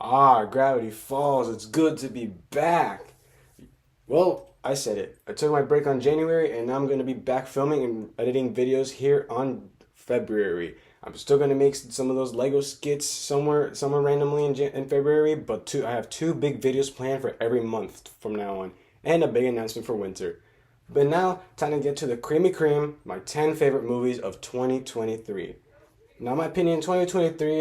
Gravity Falls. It's good to be back. Well, I said it. I took my break on January and now I'm going to be back filming and editing videos here on February. I'm still going to make some of those Lego skits somewhere randomly in February, but I have two big videos planned for every month from now on and a big announcement for winter. But now, time to get to the creamy cream, my 10 favorite movies of 2023. Now, in my opinion, 2023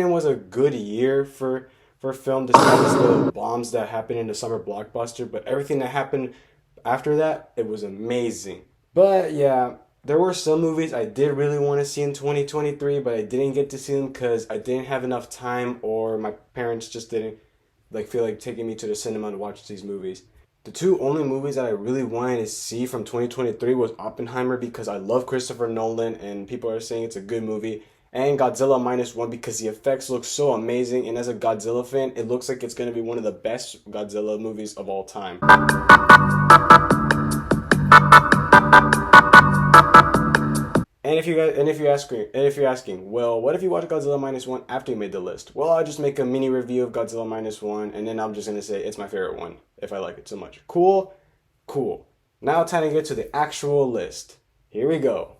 was a good year for film, despite the bombs that happened in the summer blockbuster. But everything that happened after that, it was amazing. But yeah, there were some movies I did really want to see in 2023, but I didn't get to see them because I didn't have enough time, or my parents just didn't feel like taking me to the cinema to watch these movies. The two only movies that I really wanted to see from 2023 was Oppenheimer because I love Christopher Nolan and people are saying it's a good movie, and Godzilla Minus One because the effects look so amazing, and as a Godzilla fan, it looks like it's going to be one of the best Godzilla movies of all time. And if you're asking, well, what if you watch Godzilla Minus One after you made the list? Well, I'll just make a mini review of Godzilla Minus One, and then I'm just gonna say it's my favorite one if I like it so much. Cool. Now time to get to the actual list. Here we go.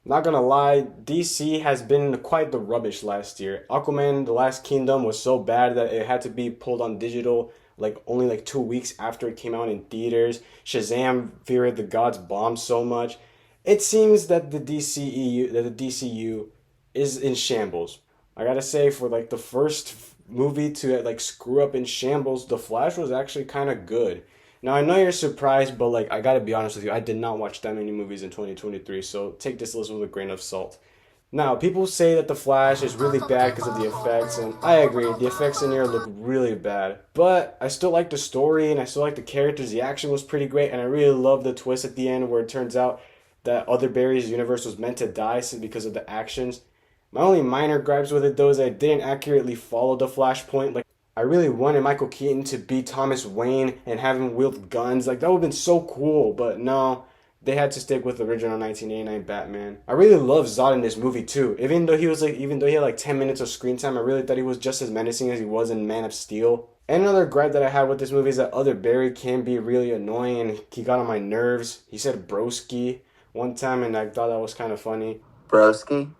Not gonna lie, DC has been quite the rubbish last year. Aquaman: The Last Kingdom was so bad that it had to be pulled on digital only 2 weeks after it came out in theaters. Shazam: Fear of the Gods bombed so much. It seems that the DCU is in shambles. I gotta say, for the first movie to screw up in shambles, The Flash was actually kind of good. Now I know you're surprised, but I gotta be honest with you, I did not watch that many movies in 2023, so take this list with a grain of salt. Now, people say that The Flash is really bad because of the effects, and I agree, the effects in here look really bad. But I still like the story, and I still like the characters, the action was pretty great, and I really love the twist at the end where it turns out that Other Barry's universe was meant to die because of the actions. My only minor gripes with it, though, is that I didn't accurately follow the Flashpoint. I really wanted Michael Keaton to be Thomas Wayne and have him wield guns. That would have been so cool, but no. They had to stick with the original 1989 Batman. I really love Zod in this movie too. Even though he had 10 minutes of screen time, I really thought he was just as menacing as he was in Man of Steel. And another gripe that I had with this movie is that Other Barry can be really annoying and he got on my nerves. He said broski one time and I thought that was kind of funny. Broski?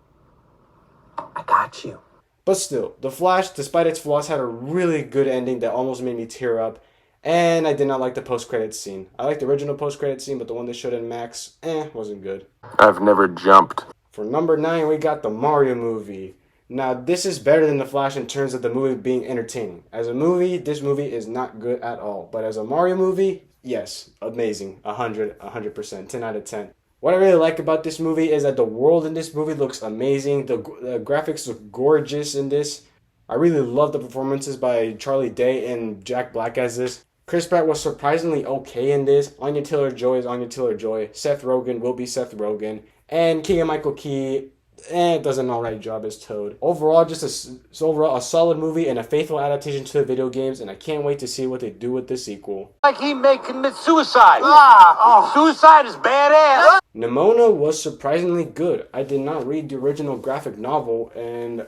I got you. But still, The Flash, despite its flaws, had a really good ending that almost made me tear up. And I did not like the post-credits scene. I liked the original post-credits scene, but the one they showed in Max, wasn't good. I've never jumped. For number 9, we got the Mario movie. Now, this is better than The Flash in terms of the movie being entertaining. As a movie, this movie is not good at all. But as a Mario movie, yes, amazing. 100%, 10 out of 10. What I really like about this movie is that the world in this movie looks amazing. The graphics look gorgeous in this. I really love the performances by Charlie Day and Jack Black as this. Chris Pratt was surprisingly okay in this. Anya Taylor-Joy is Anya Taylor-Joy. Seth Rogen will be Seth Rogen. And Keegan-Michael Key, does an alright job as Toad. Overall, just a solid movie and a faithful adaptation to the video games, and I can't wait to see what they do with the sequel. Like he may commit suicide. Suicide is badass. Nimona was surprisingly good. I did not read the original graphic novel, and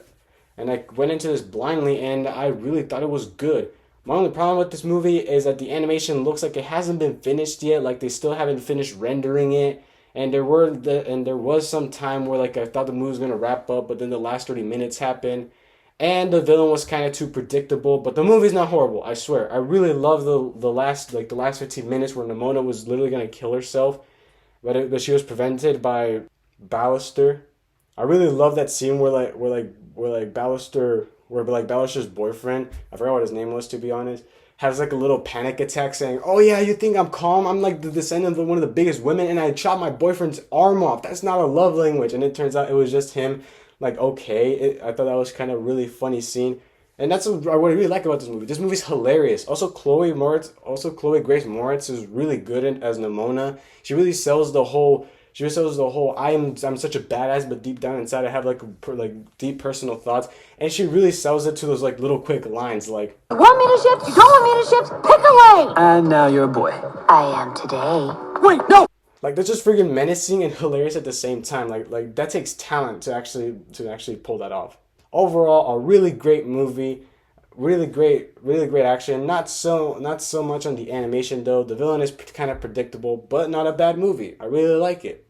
I went into this blindly, and I really thought it was good. My only problem with this movie is that the animation looks like it hasn't been finished yet. They still haven't finished rendering it. And there was some time where I thought the movie was gonna wrap up, but then the last 30 minutes happened, and the villain was kind of too predictable. But the movie's not horrible, I swear. I really love the last 15 minutes where Nimona was literally gonna kill herself, but she was prevented by Ballister. I really love that scene where Ballister's boyfriend, I forgot what his name was to be honest, has a little panic attack saying, "Oh yeah, you think I'm calm? I'm the descendant of one of the biggest women and I chopped my boyfriend's arm off. That's not a love language." And it turns out it was just him. Okay. I thought that was kind of really funny scene. And that's what I really like about this movie. This movie's hilarious. Also, Chloe Grace Moretz is really good as Nimona. She really sells the whole I'm such a badass, but deep down inside I have deep personal thoughts, and she really sells it to those little quick lines Want me to shift? You don't want me to shift? Pick a lane. And now you're a boy. I am today. Wait, no! Like they're just freaking menacing and hilarious at the same time. Like that takes talent to actually pull that off. Overall, a really great movie, really great action. Not so much on the animation though. The villain is kind of predictable, but not a bad movie. I really like it.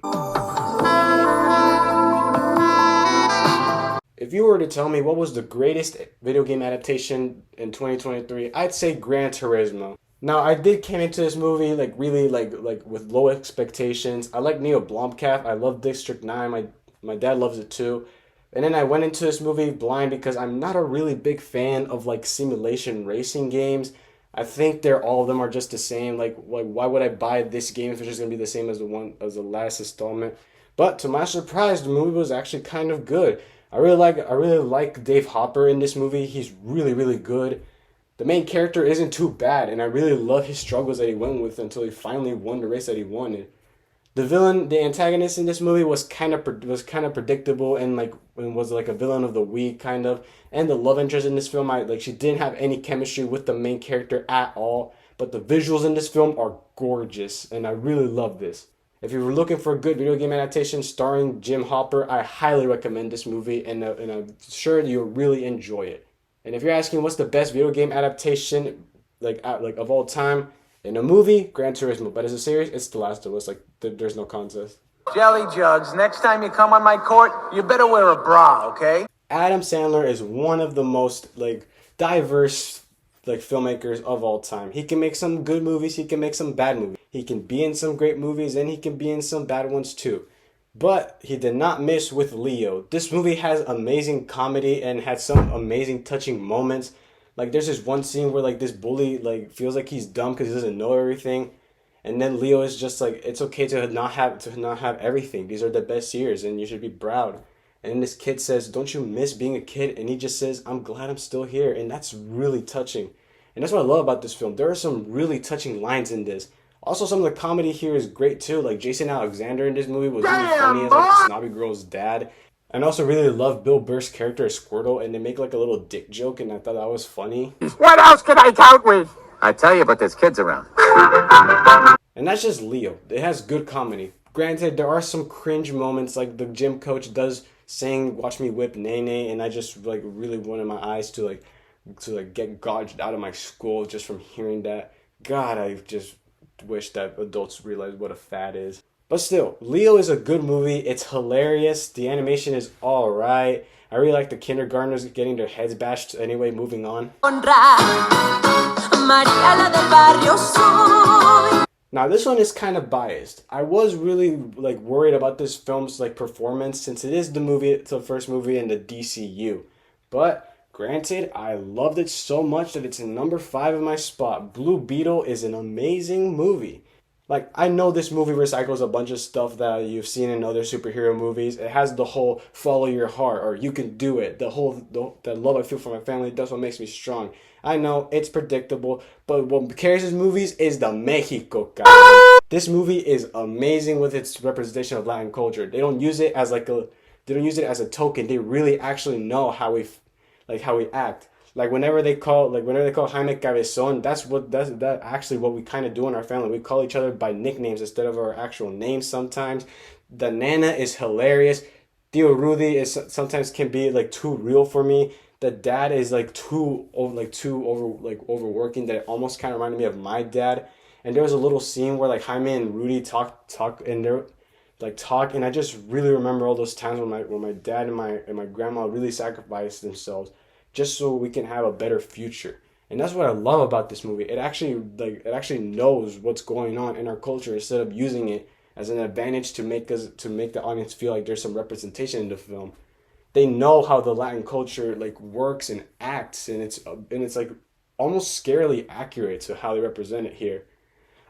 If you were to tell me what was the greatest video game adaptation in 2023, I'd say Gran Turismo. Now, I did came into this movie like really like with low expectations. I like Neo Blomkamp. I love District 9. My dad loves it too. And then I went into this movie blind because I'm not a really big fan of like simulation racing games. I think they're all of them are just the same. Like why would I buy this game if it's just gonna be the same as the last installment? But to my surprise, the movie was actually kind of good. I really like Dave Hopper in this movie. He's really good. The main character isn't too bad, and I really love his struggles that he went with until he finally won the race that he wanted. The antagonist in this movie was kind of predictable and was like a villain of the week kind of. And the love interest in this film, she didn't have any chemistry with the main character at all. But the visuals in this film are gorgeous, and I really love this. If you were looking for a good video game adaptation starring Jim Hopper, I highly recommend this movie, and I'm sure you'll really enjoy it. And if you're asking what's the best video game adaptation like of all time, in a movie, Gran Turismo, but as a series, it's The Last of Us. There's no contest. Jelly Jugs, next time you come on my court, you better wear a bra, okay? Adam Sandler is one of the most diverse filmmakers of all time. He can make some good movies, he can make some bad movies. He can be in some great movies and he can be in some bad ones too. But he did not miss with Leo. This movie has amazing comedy and had some amazing touching moments. Like there's this one scene where this bully feels like he's dumb because he doesn't know everything. And then Leo is just like, it's okay to not have everything. These are the best years and you should be proud. And then this kid says, "Don't you miss being a kid?" And he just says, "I'm glad I'm still here." And that's really touching. And that's what I love about this film. There are some really touching lines in this. Also, some of the comedy here is great too. Like Jason Alexander in this movie was really funny as the snobby girl's dad. And I also really love Bill Burr's character as Squirtle, and they make a little dick joke, and I thought that was funny. What else can I count with? I tell you, but there's kids around. And that's just Leo. It has good comedy. Granted, there are some cringe moments, like the gym coach does saying, "Watch me whip Nene," and I just really wanted my eyes to get gouged out of my skull just from hearing that. God, I just wish that adults realize what a fad is. But still, Leo is a good movie. It's hilarious. The animation is alright. I really like the kindergartners getting their heads bashed. Anyway, moving on. Now this one is kind of biased. I was really worried about this film's performance since it is it's the first movie in the DCU. But granted, I loved it so much that it's in number 5 in my spot. Blue Beetle is an amazing movie. I know this movie recycles a bunch of stuff that you've seen in other superhero movies. It has the whole follow your heart or you can do it. The love I feel for my family, that's what makes me strong. I know it's predictable, but what carries these movies is the Mexico, guys. This movie is amazing with its representation of Latin culture. They don't use it as a token. They really actually know how we act. Whenever they call Jaime Cabezon, that's actually what we kind of do in our family. We call each other by nicknames instead of our actual names sometimes. The Nana is hilarious. Tio Rudy sometimes can be too real for me. The dad is too overworking that it almost kind of reminded me of my dad. And there was a little scene where Jaime and Rudy talk and they're talk, and I just really remember all those times when my dad and my grandma really sacrificed themselves just so we can have a better future. And that's what I love about this movie. It actually knows what's going on in our culture instead of using it as an advantage to make the audience feel like there's some representation in the film. They know how the Latin culture works and acts, and it's almost scarily accurate to how they represent it here.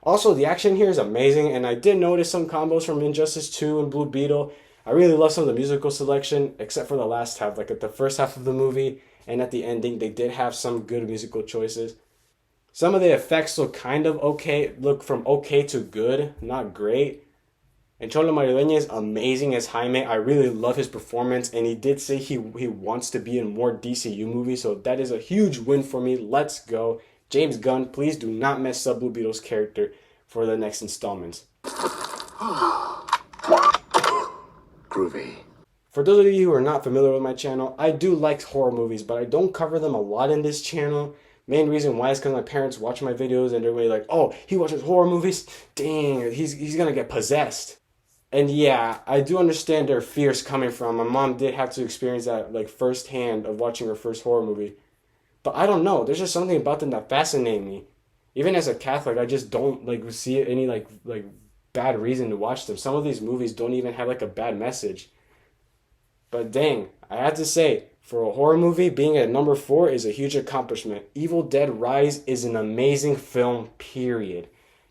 Also, the action here is amazing, and I did notice some combos from Injustice 2 and Blue Beetle. I really love some of the musical selection, except for the last half. At the first half of the movie and at the ending, they did have some good musical choices. Some of the effects look kind of okay, look from okay to good, not great. And Cholo Maridueña is amazing as Jaime. I really love his performance, and he did say he wants to be in more DCU movies, so that is a huge win for me. Let's go. James Gunn, please do not mess up Blue Beetle's character for the next installments. Groovy. For those of you who are not familiar with my channel, I do like horror movies, but I don't cover them a lot in this channel. Main reason why is because my parents watch my videos and they're really like, oh, he watches horror movies? Dang, he's gonna get possessed. And yeah, I do understand their fears coming from. My mom did have to experience that like firsthand of watching her first horror movie. But I don't know, there's just something about them that fascinate me. Even as a Catholic, I just don't like see any like bad reason to watch them. Some of these movies don't even have like a bad message. But dang, I have to say, for a horror movie, being at number 4 is a huge accomplishment. Evil Dead Rise is an amazing film, period.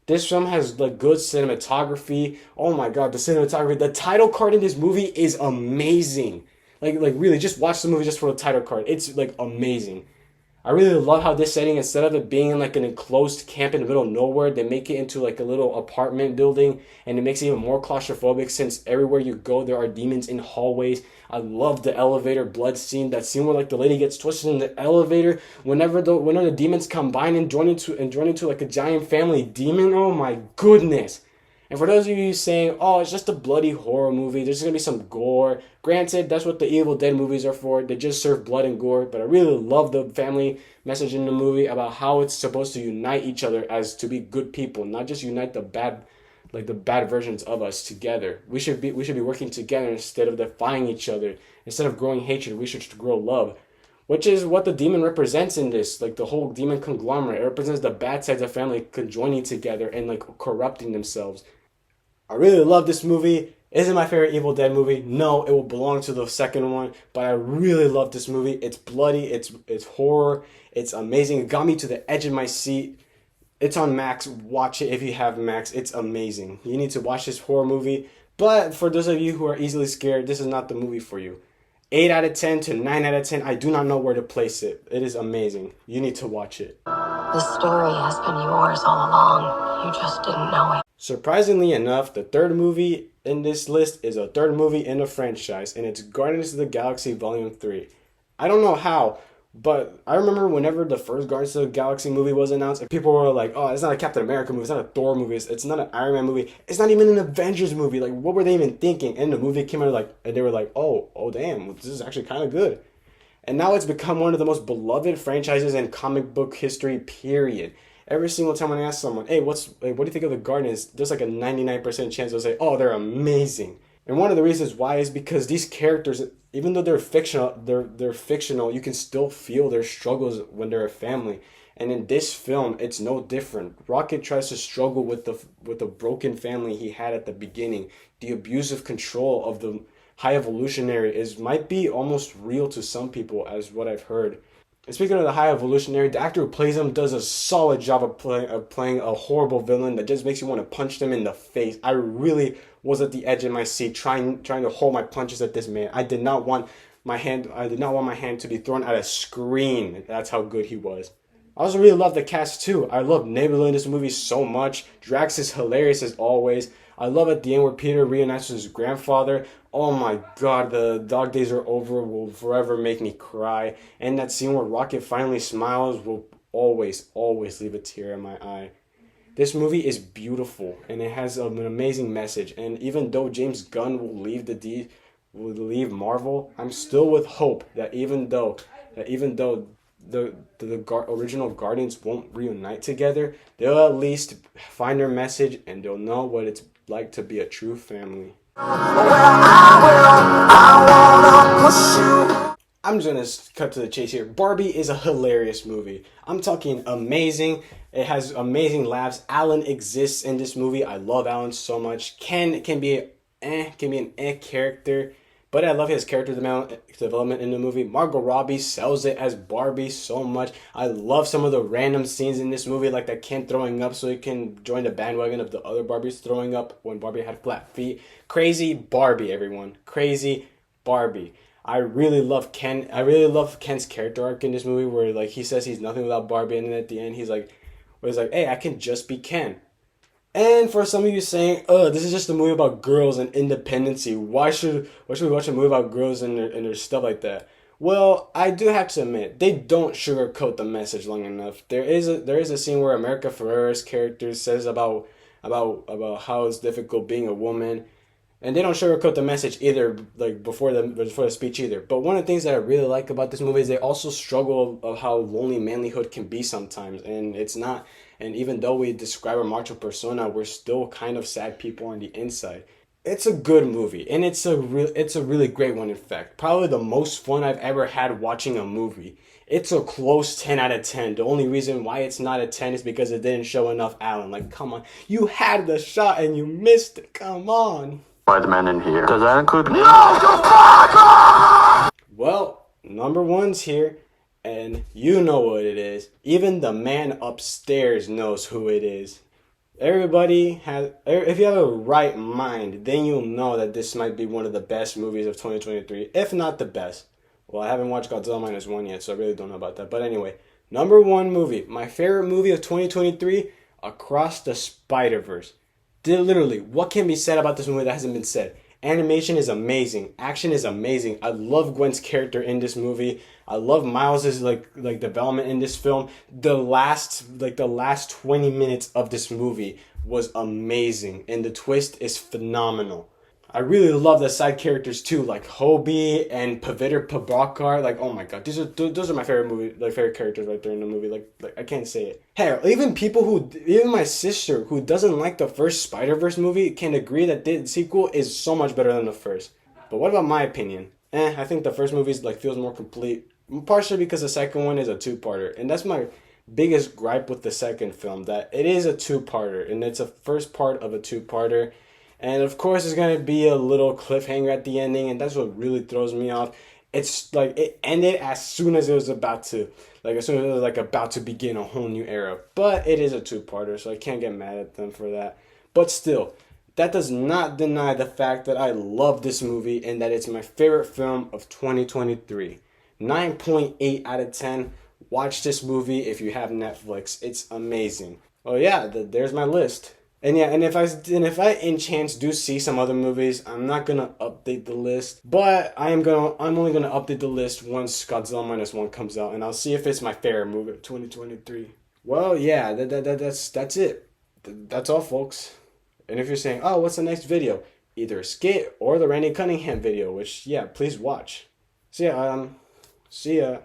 This film has like good cinematography. Oh my god, the cinematography. The title card in this movie is amazing. Like really, just watch the movie just for the title card. It's like amazing. I really love how this setting, instead of it being like an enclosed camp in the middle of nowhere, they make it into like a little apartment building, and it makes it even more claustrophobic since everywhere you go there are demons in hallways. I love the elevator blood scene. That scene where like the lady gets twisted in the elevator. Whenever the demons combine and join into like a giant family demon. Oh my goodness. And for those of you saying, oh, it's just a bloody horror movie, there's going to be some gore. Granted, that's what the Evil Dead movies are for. They just serve blood and gore. But I really love the family message in the movie about how it's supposed to unite each other as to be good people, not just unite the bad versions of us together. We should be working together instead of defying each other. Instead of growing hatred, we should grow love. Which is what the demon represents in this. Like the whole demon conglomerate. It represents the bad sides of family joining together and like corrupting themselves. I really love this movie. Is it my favorite Evil Dead movie? No, it will belong to the second one. But I really love this movie. It's bloody. It's horror. It's amazing. It got me to the edge of my seat. It's on Max. Watch it if you have Max. It's amazing. You need to watch this horror movie. But for those of you who are easily scared, this is not the movie for you. 8 out of 10 to 9 out of 10. I do not know where to place it. It is amazing. You need to watch it. The story has been yours all along. You just didn't know it. Surprisingly enough, the third movie in this list is a third movie in a franchise, and it's Guardians of the Galaxy Volume 3. I don't know how, but I remember whenever the first Guardians of the Galaxy movie was announced, and people were like, oh, it's not a Captain America movie, it's not a Thor movie, it's not an Iron Man movie, it's not even an Avengers movie. Like, what were they even thinking? And the movie came out and they were like, oh damn, this is actually kind of good. And now it's become one of the most beloved franchises in comic book history, period. Every single time when I ask someone, hey, what do you think of the Guardians? There's like a 99% chance they'll say, oh, they're amazing. And one of the reasons why is because these characters, even though they're fictional, you can still feel their struggles when they're a family. And in this film, it's no different. Rocket tries to struggle with the broken family he had at the beginning. The abusive control of the High Evolutionary might be almost real to some people, as what I've heard. And speaking of the High Evolutionary, the actor who plays him does a solid job of playing a horrible villain that just makes you want to punch them in the face. I really was at the edge of my seat trying to hold my punches at this man. I did not want my hand to be thrown at a screen. That's how good he was. I also really love the cast too. I love Nebula in this movie so much. Drax is hilarious as always. I love at the end where Peter reunites with his grandfather. Oh my god, the dog days are over will forever make me cry. And that scene where Rocket finally smiles will always leave a tear in my eye. This movie is beautiful and it has an amazing message. And even though James Gunn will leave Marvel, I'm still with hope that even though the original Guardians won't reunite together, they'll at least find their message and they'll know what it's like to be a true family. I'm just gonna cut to the chase here. Barbie is a hilarious movie. I'm talking amazing. It has amazing laughs. Alan exists in this movie. I love Alan so much. Ken can be an character, but I love his character development in the movie. Margot Robbie sells it as Barbie so much. I love some of the random scenes in this movie, like that Ken throwing up so he can join the bandwagon of the other Barbies throwing up when Barbie had flat feet. Crazy Barbie, everyone. Crazy Barbie. I really love Ken. I really love Ken's character arc in this movie where like he says he's nothing without Barbie, and then at the end he's like, hey, I can just be Ken. And for some of you saying, this is just a movie about girls and independency. Why should we watch a movie about girls and their stuff like that? Well, I do have to admit, they don't sugarcoat the message long enough. There is a scene where America Ferrera's character says about about how it's difficult being a woman. And they don't sugarcoat the message either, like before the speech either. But one of the things that I really like about this movie is they also struggle of how lonely manlyhood can be sometimes, and it's not. And even though we describe a macho persona, we're still kind of sad people on the inside. It's a good movie, and it's a really great one. In fact, probably the most fun I've ever had watching a movie. It's a close 10 out of 10. The only reason why it's not a 10 is because it didn't show enough Alan. Like, come on, you had the shot and you missed it. Come on. Spider-Man in here. Does that include me? Well, number one's here, and you know what it is. Even the man upstairs knows who it is. Everybody has, if you have a right mind, then you'll know that this might be one of the best movies of 2023, if not the best. Well, I haven't watched Godzilla Minus One yet, so I really don't know about that. But anyway, number one movie, my favorite movie of 2023, Across the Spiderverse. Literally, what can be said about this movie that hasn't been said? Animation is amazing. Action is amazing. I love Gwen's character in this movie. I love Miles's like development in this film. The last 20 minutes of this movie was amazing, and the twist is phenomenal. I really love the side characters too, like Hobie and Paviter Pabakar. Like, oh my god, those are my favorite characters right there in the movie. Like I can't say it. Hey, even my sister who doesn't like the first Spider-Verse movie can agree that the sequel is so much better than the first. But what about my opinion? I think the first movie feels more complete, partially because the second one is a two-parter, and that's my biggest gripe with the second film, that it is a two-parter, and it's a first part of a two-parter. And of course, there's going to be a little cliffhanger at the ending, and that's what really throws me off. It's like it ended as soon as it was about to. As soon as it was about to begin a whole new era. But it is a two-parter, so I can't get mad at them for that. But still, that does not deny the fact that I love this movie and that it's my favorite film of 2023. 9.8 out of 10. Watch this movie if you have Netflix. It's amazing. Oh yeah, there's my list. And yeah, and if I in chance do see some other movies, I'm not gonna update the list, but I'm only gonna update the list once Godzilla Minus One comes out, and I'll see if it's my favorite movie of 2023. Well, yeah, that's it. That's all, folks. And if you're saying, oh, what's the next video? Either a skit or the Randy Cunningham video, which yeah, please watch. So yeah, see ya.